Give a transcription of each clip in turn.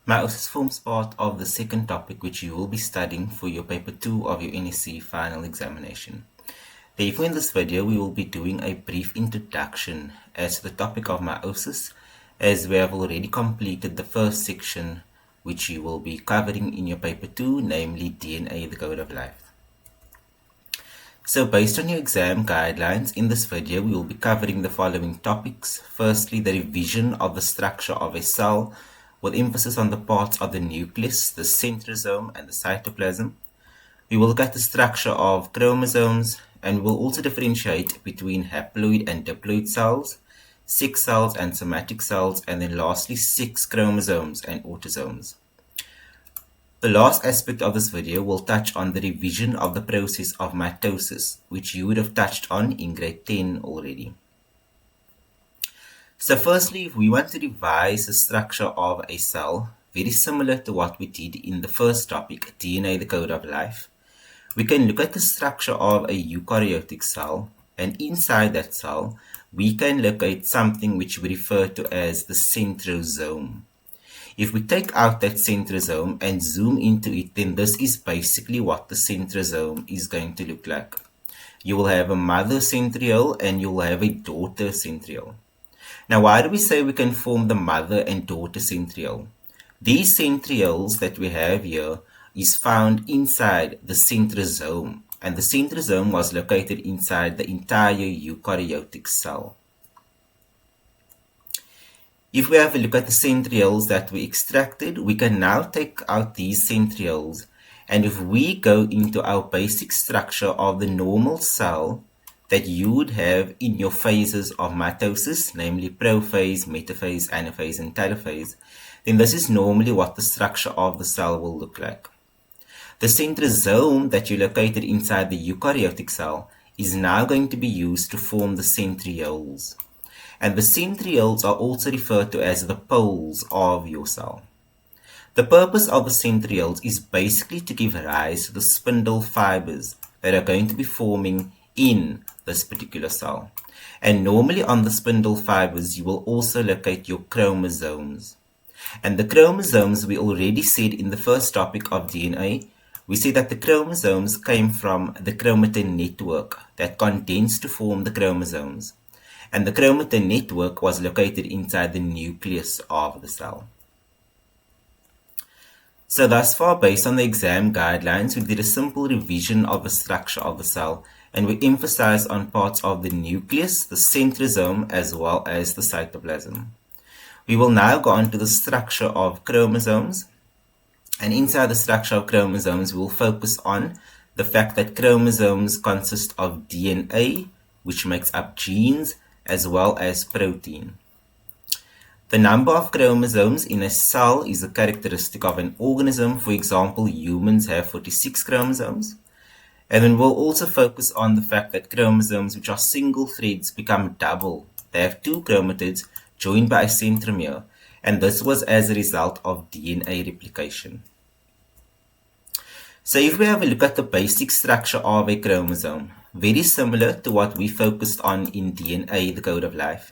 Meiosis forms part of the second topic which you will be studying for your paper 2 of your NSC final examination. Therefore, in this video, we will be doing a brief introduction as to the topic of meiosis, as we have already completed the first section which you will be covering in your paper 2, namely DNA, the code of life. So based on your exam guidelines, in this video we will be covering the following topics. Firstly, the revision of the structure of a cell with emphasis on the parts of the nucleus, the centrosome and the cytoplasm. We will look at the structure of chromosomes, and we will also differentiate between haploid and diploid cells, sex cells and somatic cells, and then lastly sex chromosomes and autosomes. The last aspect of this video will touch on the revision of the process of mitosis, which you would have touched on in grade 10 already. So firstly, if we want to revise the structure of a cell, very similar to what we did in the first topic, DNA, the code of life, we can look at the structure of a eukaryotic cell, and inside that cell, we can locate something which we refer to as the centrosome. If we take out that centrosome and zoom into it, then this is basically what the centrosome is going to look like. You will have a mother centriole and you will have a daughter centriole. Now, why do we say we can form the mother and daughter centriole? These centrioles that we have here is found inside the centrosome, and the centrosome was located inside the entire eukaryotic cell. If we have a look at the centrioles that we extracted, we can now take out these centrioles, and if we go into our basic structure of the normal cell that you would have in your phases of mitosis, namely prophase, metaphase, anaphase, and telophase, then this is normally what the structure of the cell will look like. The centrosome that you located inside the eukaryotic cell is now going to be used to form the centrioles. And the centrioles are also referred to as the poles of your cell. The purpose of the centrioles is basically to give rise to the spindle fibers that are going to be forming in this particular cell. And normally on the spindle fibers, you will also locate your chromosomes. And the chromosomes, we already said in the first topic of DNA, we said that the chromosomes came from the chromatin network that condensed to form the chromosomes. And the chromatin network was located inside the nucleus of the cell. So thus far, based on the exam guidelines, we did a simple revision of the structure of the cell, and we emphasized on parts of the nucleus, the centrosome, as well as the cytoplasm. We will now go on to the structure of chromosomes, and inside the structure of chromosomes, we will focus on the fact that chromosomes consist of DNA, which makes up genes, as well as protein. The number of chromosomes in a cell is a characteristic of an organism. For example, humans have 46 chromosomes. And then we'll also focus on the fact that chromosomes, which are single threads, become double. They have two chromatids joined by a centromere, and this was as a result of DNA replication. So if we have a look at the basic structure of a chromosome, very similar to what we focused on in DNA, the code of life,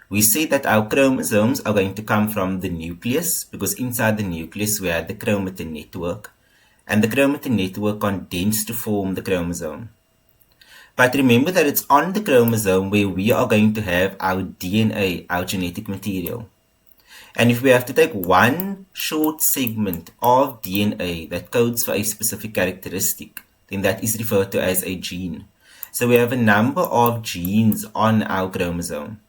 we say that our chromosomes are going to come from the nucleus, because inside the nucleus we have the chromatin network, and the chromatin network condensed to form the chromosome. But remember that it's on the chromosome where we are going to have our DNA, our genetic material. And if we have to take one short segment of DNA that codes for a specific characteristic, then that is referred to as a gene. So we have a number of genes on our chromosome.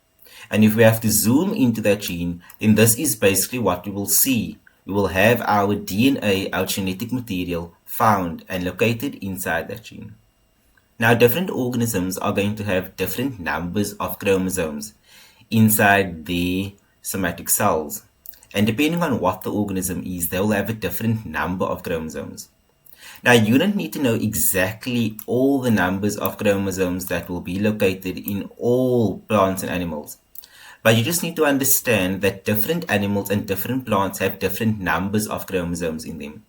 And if we have to zoom into that gene, then this is basically what we will see. We will have our DNA, our genetic material, found and located inside that gene. Now, different organisms are going to have different numbers of chromosomes inside their somatic cells. And depending on what the organism is, they will have a different number of chromosomes. Now, you don't need to know exactly all the numbers of chromosomes that will be located in all plants and animals. But you just need to understand that different animals and different plants have different numbers of chromosomes in them.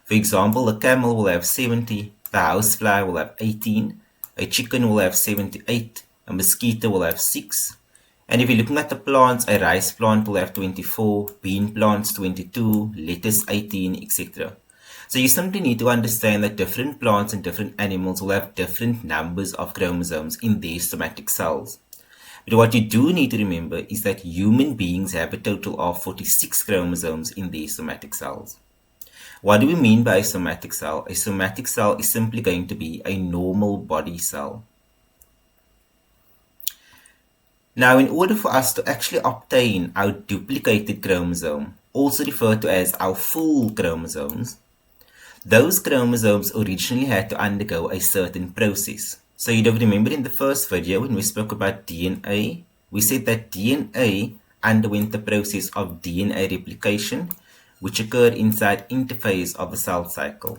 For example, a camel will have 70, the housefly will have 18, a chicken will have 78, a mosquito will have 6, And if you're looking at the plants, a rice plant will have 24, bean plants 22, lettuce 18, etc. So you simply need to understand that different plants and different animals will have different numbers of chromosomes in their somatic cells. But what you do need to remember is that human beings have a total of 46 chromosomes in their somatic cells. What do we mean by a somatic cell? A somatic cell is simply going to be a normal body cell. Now, in order for us to actually obtain our duplicated chromosome, also referred to as our full chromosomes, those chromosomes originally had to undergo a certain process. So you'd have remembered in the first video when we spoke about DNA, we said that DNA underwent the process of DNA replication, which occurred inside interphase of the cell cycle.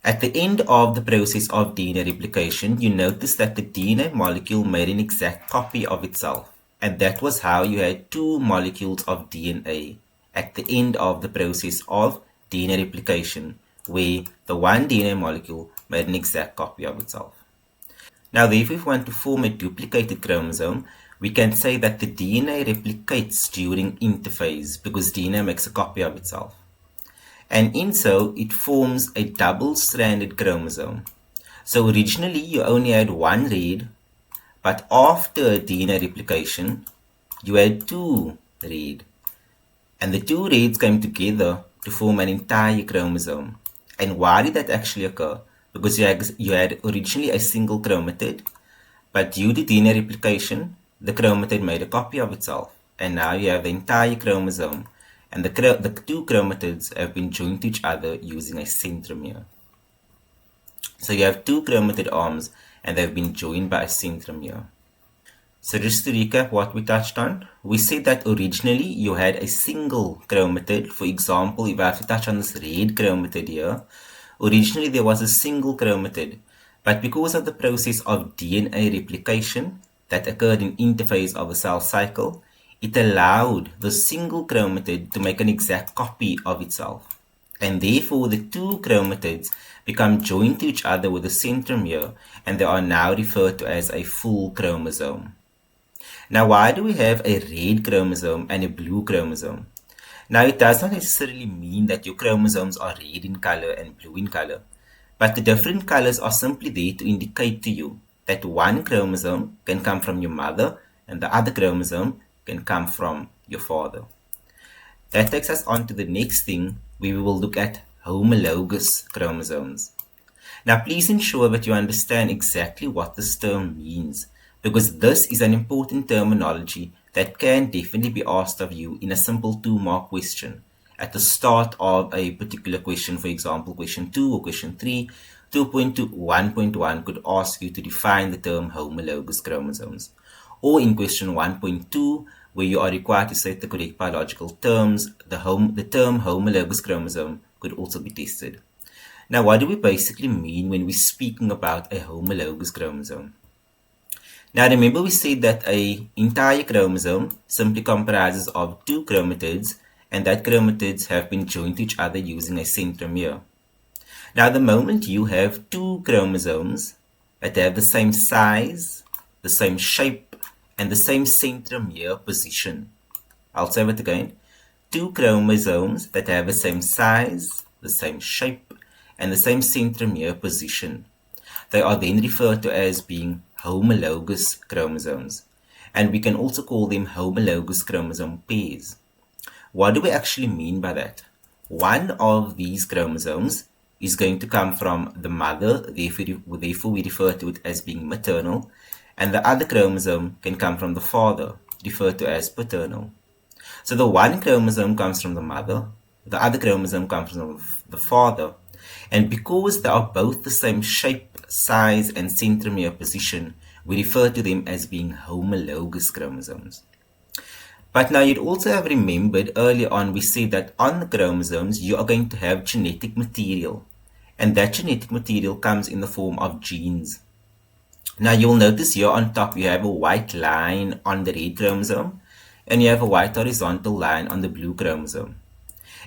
At the end of the process of DNA replication, you notice that the DNA molecule made an exact copy of itself, and that was how you had two molecules of DNA at the end of the process of DNA replication, where the one DNA molecule made an exact copy of itself. Now, therefore, if we want to form a duplicated chromosome, we can say that the DNA replicates during interphase because DNA makes a copy of itself. And in so, it forms a double-stranded chromosome. So originally, you only had one read, but after DNA replication, you had two read. And the two reads came together to form an entire chromosome. And why did that actually occur? Because you had originally a single chromatid, but due to DNA replication, the chromatid made a copy of itself. And now you have the entire chromosome. And the two chromatids have been joined to each other using a centromere. So you have two chromatid arms and they've been joined by a centromere. So just to recap what we touched on, we said that originally you had a single chromatid. For example, if I have to touch on this red chromatid here, originally there was a single chromatid, but because of the process of DNA replication that occurred in interphase of a cell cycle, it allowed the single chromatid to make an exact copy of itself. And therefore, the two chromatids become joined to each other with a centromere, and they are now referred to as a full chromosome. Now, why do we have a red chromosome and a blue chromosome? Now, it does not necessarily mean that your chromosomes are red in color and blue in color, but the different colors are simply there to indicate to you that one chromosome can come from your mother and the other chromosome can come from your father. That takes us on to the next thing, where we will look at homologous chromosomes. Now, please ensure that you understand exactly what this term means, because this is an important terminology that can definitely be asked of you in a simple 2-mark question. At the start of a particular question, for example, question 2 or question 3, 2.2, 1.1 could ask you to define the term homologous chromosomes. Or in question 1.2, where you are required to state the correct biological terms, the term homologous chromosome could also be tested. Now, what do we basically mean when we're speaking about a homologous chromosome? Now, remember we said that an entire chromosome simply comprises of two chromatids, and that chromatids have been joined to each other using a centromere. Now, the moment you have two chromosomes that have the same size, the same shape, and the same centromere position. I'll say it again. Two chromosomes that have the same size, the same shape, and the same centromere position. They are then referred to as being homologous chromosomes. And we can also call them homologous chromosome pairs. What do we actually mean by that? One of these chromosomes is going to come from the mother, therefore we refer to it as being maternal, and the other chromosome can come from the father, referred to as paternal. So the one chromosome comes from the mother, the other chromosome comes from the father, and because they are both the same shape, size, and centromere position, we refer to them as being homologous chromosomes. But now you'd also have remembered earlier on we said that on the chromosomes you are going to have genetic material, and that genetic material comes in the form of genes. Now you'll notice here on top you have a white line on the red chromosome and you have a white horizontal line on the blue chromosome.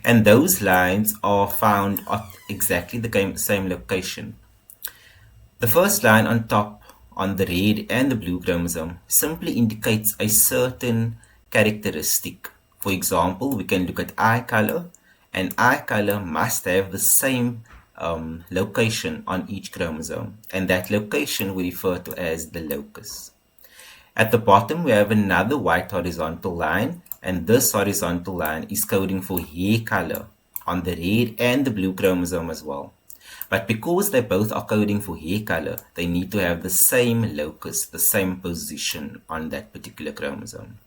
And those lines are found at exactly the same location. The first line on top on the red and the blue chromosome simply indicates a certain characteristic. For example, we can look at eye color, and eye color must have the same location on each chromosome, and that location we refer to as the locus. At the bottom, we have another white horizontal line, and this horizontal line is coding for hair color on the red and the blue chromosome as well. But because they both are coding for hair color, they need to have the same locus, the same position on that particular chromosome.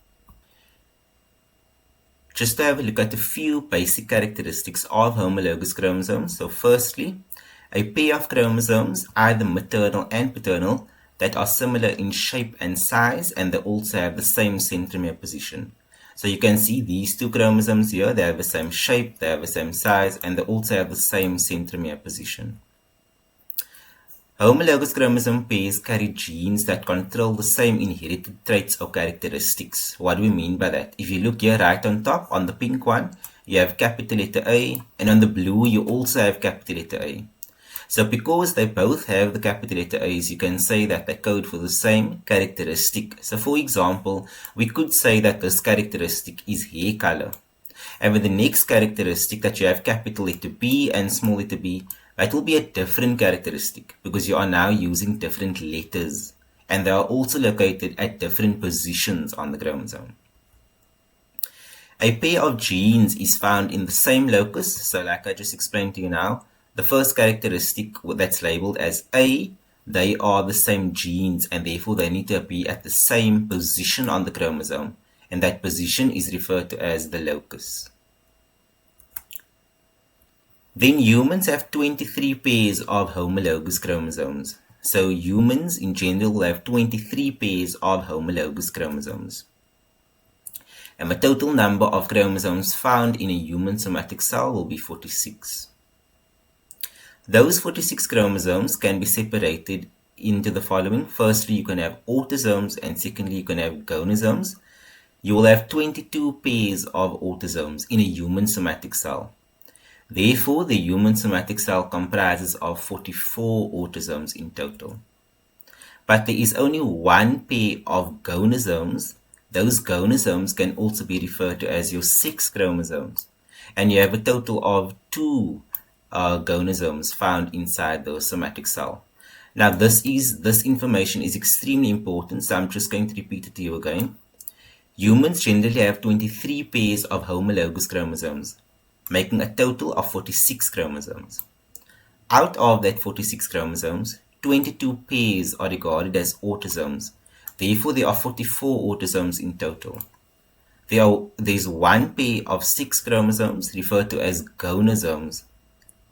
Just to have a look at a few basic characteristics of homologous chromosomes. So firstly, a pair of chromosomes, either maternal and paternal, that are similar in shape and size, and they also have the same centromere position. So you can see these two chromosomes here, they have the same shape, they have the same size, and they also have the same centromere position. Homologous chromosome pairs carry genes that control the same inherited traits or characteristics. What do we mean by that? If you look here right on top, on the pink one, you have capital letter A, and on the blue you also have capital letter A. So because they both have the capital letter A's, you can say that they code for the same characteristic. So for example, we could say that this characteristic is hair color. And with the next characteristic that you have capital letter B and small letter b, that will be a different characteristic because you are now using different letters. And they are also located at different positions on the chromosome. A pair of genes is found in the same locus. So like I just explained to you now, the first characteristic that's labeled as A, they are the same genes and therefore they need to be at the same position on the chromosome, and that position is referred to as the locus. Then humans have 23 pairs of homologous chromosomes. So humans in general will have 23 pairs of homologous chromosomes. And the total number of chromosomes found in a human somatic cell will be 46. Those 46 chromosomes can be separated into the following. Firstly, you can have autosomes, and secondly, you can have gonosomes. You will have 22 pairs of autosomes in a human somatic cell. Therefore, the human somatic cell comprises of 44 autosomes in total. But there is only one pair of gonosomes. Those gonosomes can also be referred to as your sex chromosomes. And you have a total of 2 gonosomes found inside the somatic cell. Now this information is extremely important, so I'm just going to repeat it to you again. Humans generally have 23 pairs of homologous chromosomes, making a total of 46 chromosomes. Out of that 46 chromosomes, 22 pairs are regarded as autosomes. Therefore, there are 44 autosomes in total. There's one pair of 6 chromosomes referred to as gonosomes,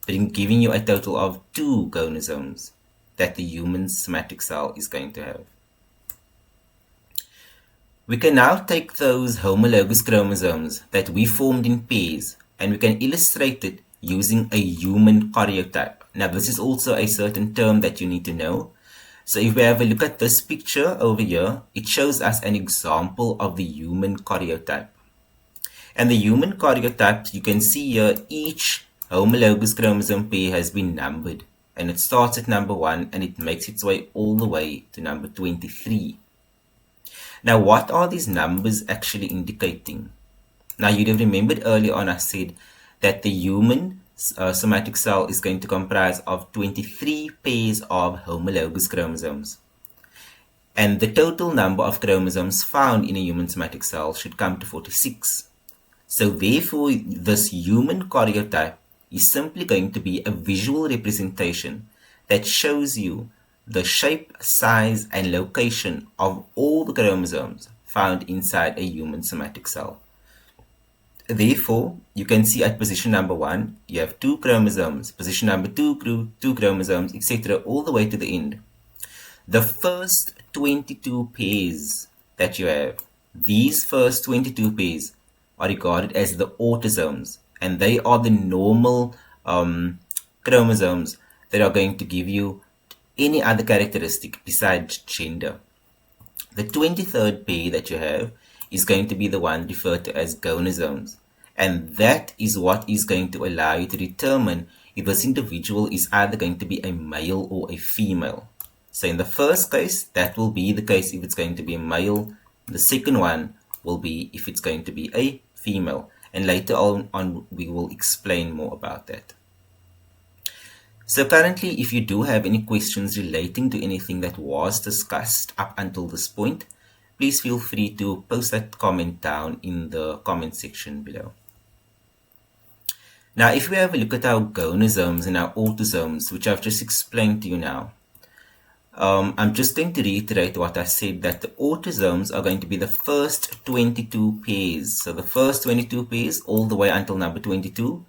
giving you a total of 2 gonosomes that the human somatic cell is going to have. We can now take those homologous chromosomes that we formed in pairs and we can illustrate it using a human karyotype. Now this is also a certain term that you need to know. So if we have a look at this picture over here, it shows us an example of the human karyotype. And the human karyotype, you can see here, each homologous chromosome pair has been numbered, and it starts at number 1 and it makes its way all the way to number 23. Now what are these numbers actually indicating? Now you'd have remembered earlier on I said that the human somatic cell is going to comprise of 23 pairs of homologous chromosomes. And the total number of chromosomes found in a human somatic cell should come to 46. So therefore this human karyotype is simply going to be a visual representation that shows you the shape, size, and location of all the chromosomes found inside a human somatic cell. Therefore, you can see at position number 1, you have 2 chromosomes, position number 2, 2 chromosomes, etc., all the way to the end. The first 22 pairs that you have, these first 22 pairs are regarded as the autosomes, and they are the normal chromosomes that are going to give you any other characteristic besides gender. The 23rd pair that you have is going to be the one referred to as gonosomes, and that is what is going to allow you to determine if this individual is either going to be a male or a female. So in the first case, that will be the case if it's going to be a male. The second one will be if it's going to be a female. And later on we will explain more about that. So currently, if you do have any questions relating to anything that was discussed up until this point, please feel free to post that comment down in the comment section below. Now, if we have a look at our gonosomes and our autosomes, which I've just explained to you now, I'm just going to reiterate what I said, that the autosomes are going to be the first 22 pairs. So the first 22 pairs all the way until number 22,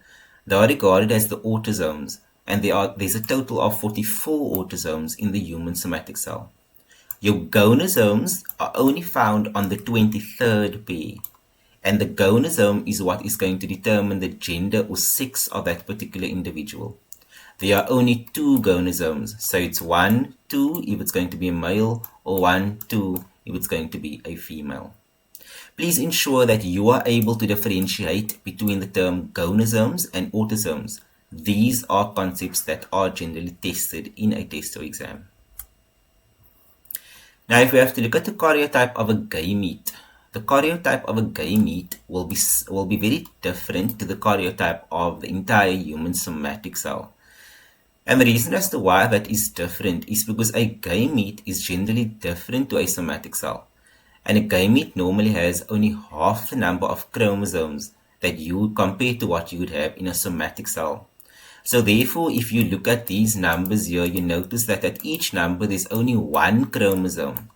they are regarded as the autosomes. And there's a total of 44 autosomes in the human somatic cell. Your gonosomes are only found on the 23rd pair. And the gonosome is what is going to determine the gender or sex of that particular individual. There are only 2 gonosomes. So it's 1, 2 if it's going to be a male, or 1, 2 if it's going to be a female. Please ensure that you are able to differentiate between the term gonosomes and autosomes. These are concepts that are generally tested in a test or exam. Now, if we have to look at the karyotype of a gamete, the karyotype of a gamete will be very different to the karyotype of the entire human somatic cell. And the reason as to why that is different is because a gamete is generally different to a somatic cell. And a gamete normally has only half the number of chromosomes that you would compare to what you would have in a somatic cell. So therefore, if you look at these numbers here, you notice that at each number there's only 1 chromosome,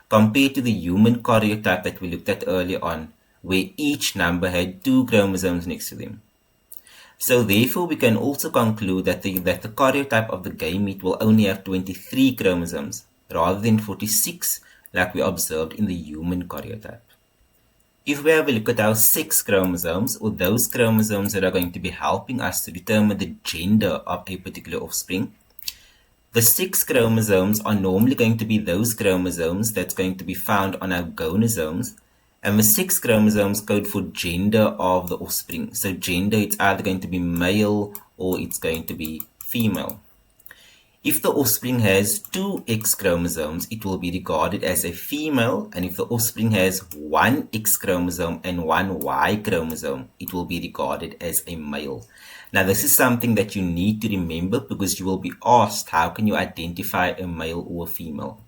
compared to the human karyotype that we looked at earlier on, where each number had 2 chromosomes next to them. So therefore, we can also conclude that the karyotype of the gamete will only have 23 chromosomes, rather than 46, like we observed in the human karyotype. If we have a look at our sex chromosomes, or those chromosomes that are going to be helping us to determine the gender of a particular offspring, the sex chromosomes are normally going to be those chromosomes that's going to be found on our gonosomes, and the sex chromosomes code for gender of the offspring. So gender, it's either going to be male or it's going to be female. If the offspring has 2 X chromosomes, it will be regarded as a female, and if the offspring has 1 X chromosome and 1 Y chromosome, it will be regarded as a male. Now, this is something that you need to remember because you will be asked, how can you identify a male or a female?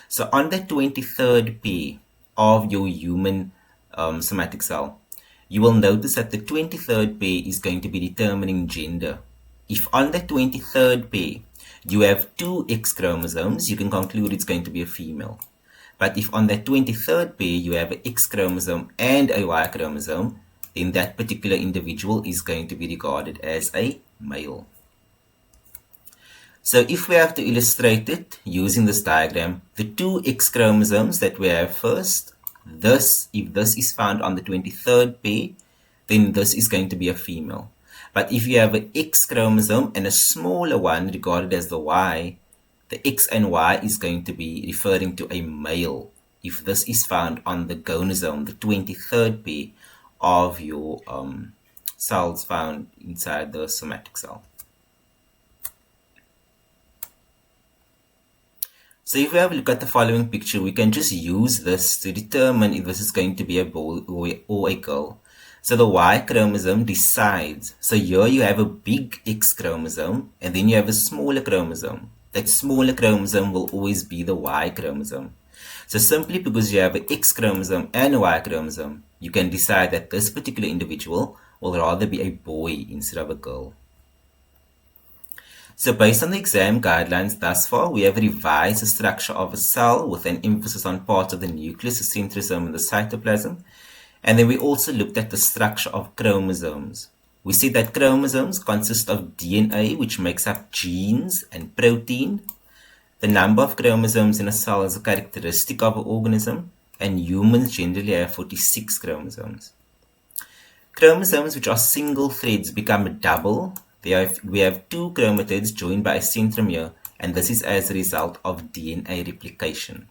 So on the 23rd pair of your human somatic cell, you will notice that the 23rd pair is going to be determining gender. If on the 23rd pair, you have 2 X chromosomes, you can conclude it's going to be a female. But if on that 23rd pair you have an X chromosome and a Y chromosome, then that particular individual is going to be regarded as a male. So if we have to illustrate it using this diagram, the 2 X chromosomes that we have first, if this is found on the 23rd pair, then this is going to be a female. But if you have an X chromosome and a smaller one regarded as the Y, the X and Y is going to be referring to a male if this is found on the gonosome, the 23rd pair of your cells found inside the somatic cell. So if we have a look at the following picture, we can just use this to determine if this is going to be a boy or a girl. So the Y chromosome decides. So here you have a big X chromosome and then you have a smaller chromosome. That smaller chromosome will always be the Y chromosome. So simply because you have an X chromosome and a Y chromosome, you can decide that this particular individual will rather be a boy instead of a girl. So based on the exam guidelines thus far, we have revised the structure of a cell with an emphasis on parts of the nucleus, the centrosome, and the cytoplasm. And then we also looked at the structure of chromosomes. We see that chromosomes consist of DNA, which makes up genes and protein. The number of chromosomes in a cell is a characteristic of an organism, and humans generally have 46 chromosomes. Chromosomes which are single threads become double. We have 2 chromatids joined by a centromere, and this is as a result of DNA replication.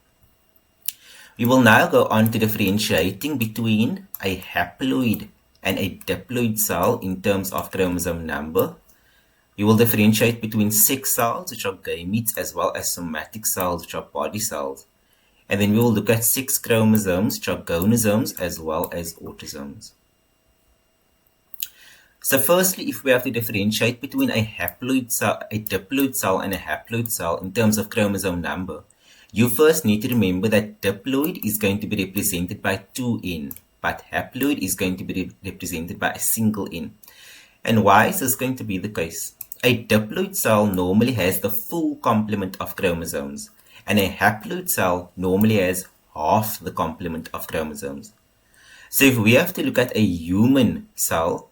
We will now go on to differentiating between a haploid and a diploid cell in terms of chromosome number. We will differentiate between sex cells, which are gametes, as well as somatic cells, which are body cells. And then we will look at sex chromosomes, which are gonosomes, as well as autosomes. So firstly, if we have to differentiate between a haploid cell, a diploid cell, and a haploid cell in terms of chromosome number, you first need to remember that diploid is going to be represented by 2N, but haploid is going to be represented by a single N. And why is this going to be the case? A diploid cell normally has the full complement of chromosomes, and a haploid cell normally has half the complement of chromosomes. So if we have to look at a human cell,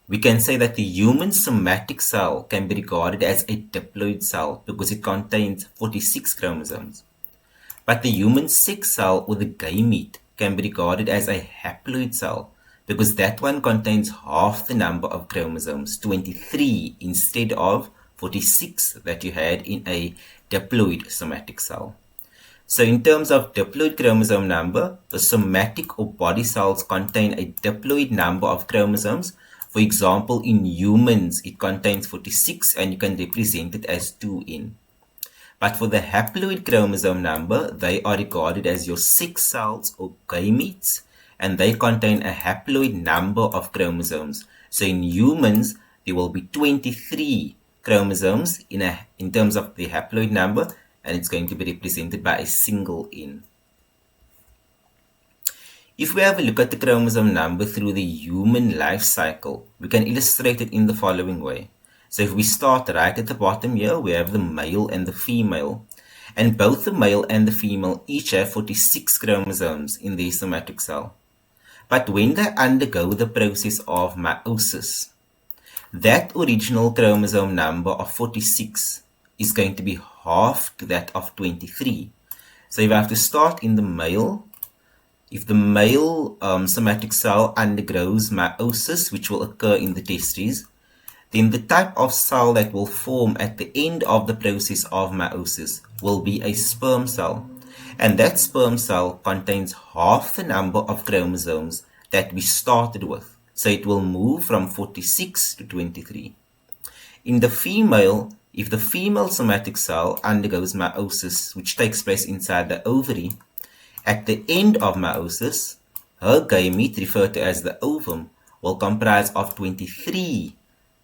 we can say that the human somatic cell can be regarded as a diploid cell because it contains 46 chromosomes. But the human sex cell or the gamete can be regarded as a haploid cell because that one contains half the number of chromosomes, 23 instead of 46 that you had in a diploid somatic cell. So in terms of diploid chromosome number, the somatic or body cells contain a diploid number of chromosomes. For example, in humans, it contains 46 and you can represent it as 2N. But for the haploid chromosome number, they are regarded as your sex cells or gametes, and they contain a haploid number of chromosomes. So in humans, there will be 23 chromosomes in terms of the haploid number, and it's going to be represented by a single N. If we have a look at the chromosome number through the human life cycle, we can illustrate it in the following way. So if we start right at the bottom here, we have the male and the female, and both the male and the female each have 46 chromosomes in their somatic cell. But when they undergo the process of meiosis, that original chromosome number of 46 is going to be half to that of 23. So if I have to start in the male, if the male somatic cell undergoes meiosis, which will occur in the testes, then the type of cell that will form at the end of the process of meiosis will be a sperm cell. And that sperm cell contains half the number of chromosomes that we started with. So it will move from 46 to 23. In the female, if the female somatic cell undergoes meiosis, which takes place inside the ovary, at the end of meiosis, her gamete, referred to as the ovum, will comprise of 23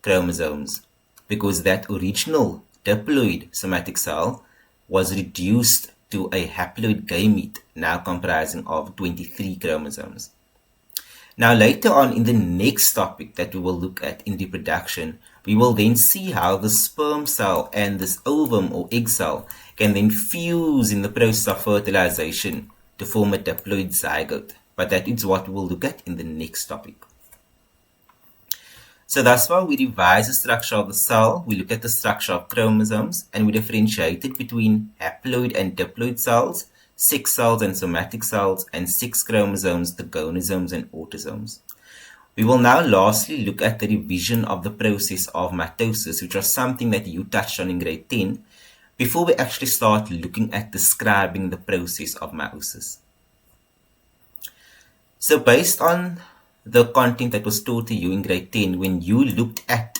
chromosomes because that original diploid somatic cell was reduced to a haploid gamete, now comprising of 23 chromosomes. Now later on in the next topic that we will look at in reproduction, we will then see how the sperm cell and this ovum or egg cell can then fuse in the process of fertilization to form a diploid zygote. But that is what we will look at in the next topic. So thus far we revise the structure of the cell, we look at the structure of chromosomes, and we differentiated between haploid and diploid cells, sex cells and somatic cells, and sex chromosomes, the gonosomes and autosomes. We will now lastly look at the revision of the process of mitosis, which was something that you touched on in grade 10, before we actually start looking at describing the process of meiosis. So based on the content that was taught to you in grade 10, when you looked at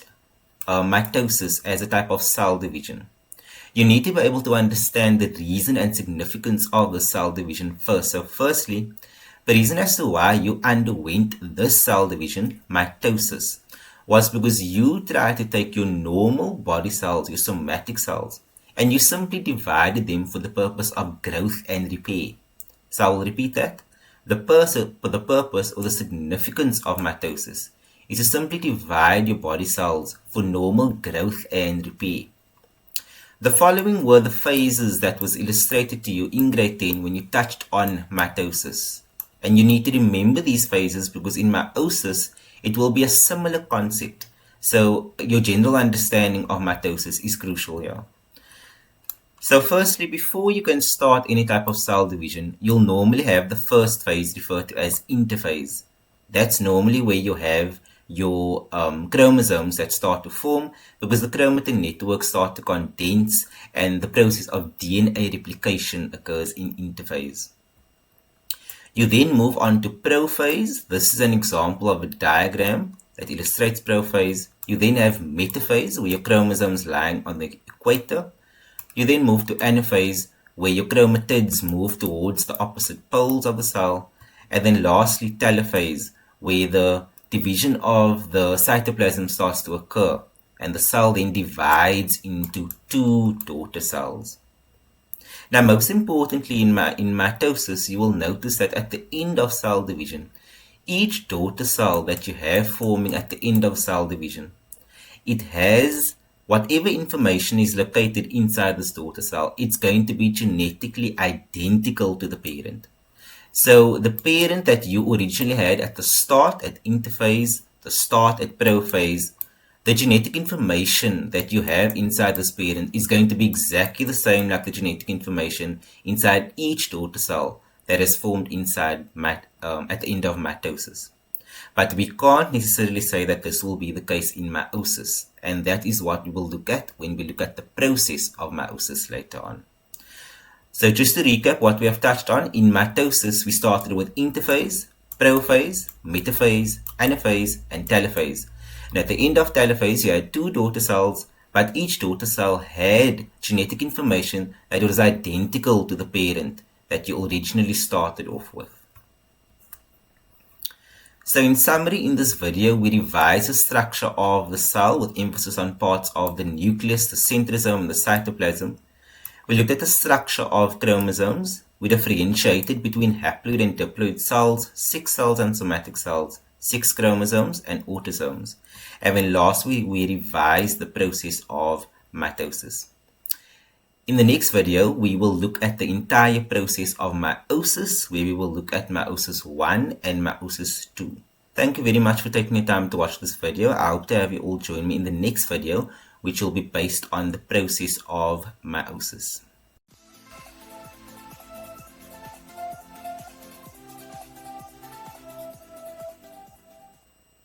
mitosis as a type of cell division, you need to be able to understand the reason and significance of the cell division first. So firstly, the reason as to why you underwent this cell division, mitosis, was because you tried to take your normal body cells, your somatic cells, and you simply divided them for the purpose of growth and repair. So I will repeat that. The purpose or the significance of mitosis is to simply divide your body cells for normal growth and repair. The following were the phases that was illustrated to you in grade 10 when you touched on mitosis. And you need to remember these phases because in meiosis, it will be a similar concept. So your general understanding of mitosis is crucial here. So firstly, before you can start any type of cell division, you'll normally have the first phase referred to as interphase. That's normally where you have your chromosomes that start to form because the chromatin networks start to condense and the process of DNA replication occurs in interphase. You then move on to prophase. This is an example of a diagram that illustrates prophase. You then have metaphase, where your chromosomes lying on the equator. You then move to anaphase, where your chromatids move towards the opposite poles of the cell. And then lastly, telophase, where the division of the cytoplasm starts to occur, and the cell then divides into two daughter cells. Now, most importantly, in mitosis, you will notice that at the end of cell division, each daughter cell that you have forming at the end of cell division, it has whatever information is located inside this daughter cell, it's going to be genetically identical to the parent. So the parent that you originally had at the start at interphase, the start at prophase, the genetic information that you have inside this parent is going to be exactly the same like the genetic information inside each daughter cell that is formed inside at the end of mitosis. But we can't necessarily say that this will be the case in meiosis, and that is what we will look at when we look at the process of meiosis later on. So just to recap what we have touched on, in mitosis we started with interphase, prophase, metaphase, anaphase, and telophase. And at the end of telophase you had two daughter cells, but each daughter cell had genetic information that was identical to the parent that you originally started off with. So in summary, in this video, we revised the structure of the cell with emphasis on parts of the nucleus, the centrosome, and the cytoplasm. We looked at the structure of chromosomes. We differentiated between haploid and diploid cells, 6 cells and somatic cells, 6 chromosomes, and autosomes. And then lastly, we revised the process of mitosis. In the next video, we will look at the entire process of meiosis, where we will look at meiosis 1 and meiosis 2. Thank you very much for taking the time to watch this video. I hope to have you all join me in the next video, which will be based on the process of meiosis.